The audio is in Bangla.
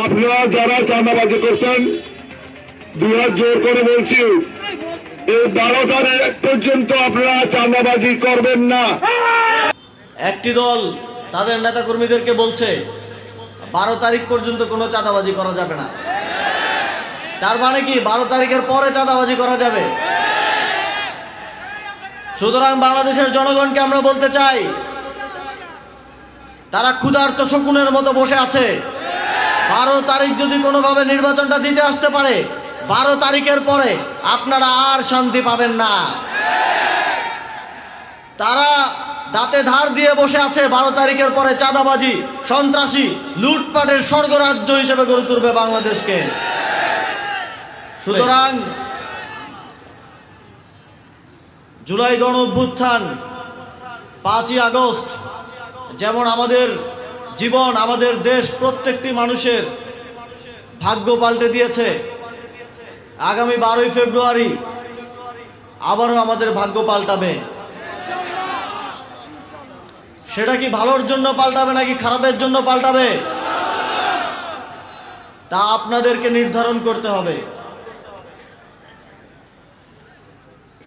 আপনারা যারা চাঁদাবাজি করছেন দুই হাত জোর করে বলছি, এই 12 তারিখ পর্যন্ত আপনারা চাঁদাবাজি করবেন না। একটি দল তাদের নেতাকর্মীদেরকে বলছে 12 তারিখ পর্যন্ত কোনো চাঁদাবাজি করা যাবে না। তার মানে কি 12 তারিখের পরে চাঁদাবাজি করা যাবে? সুতরাং বাংলাদেশের জনগণকে আমরা বলতে চাই, তারা ক্ষুধার্ত শকুনের মতো বসে আছে। 12 তারিখ যদি কোনোভাবে নির্বাচনটা দিতে আসতে পারে, 12 তারিখের পরে আপনারা আর শান্তি পাবেন না। তারা দাঁতে ধার দিয়ে বসে আছে 12 তারিখের পরে চাঁদাবাজি, সন্ত্রাসী, লুটপাটের স্বর্গরাজ্য হিসেবে গড়ে তুলবে বাংলাদেশকে। সুতরাং জুলাই গণ অভ্যুত্থান, 5ই আগস্ট যেমন আমাদের জীবন, আমাদের দেশ, প্রত্যেকটি মানুষের ভাগ্য পাল্টে দিয়েছে, আগামী 12ই ফেব্রুয়ারি আবারও আমাদের ভাগ্য পাল্টাবে। সেটা কি ভালোর জন্য পাল্টাবে নাকি খারাপের জন্য পাল্টাবে, তা আপনাদেরকে নির্ধারণ করতে হবে।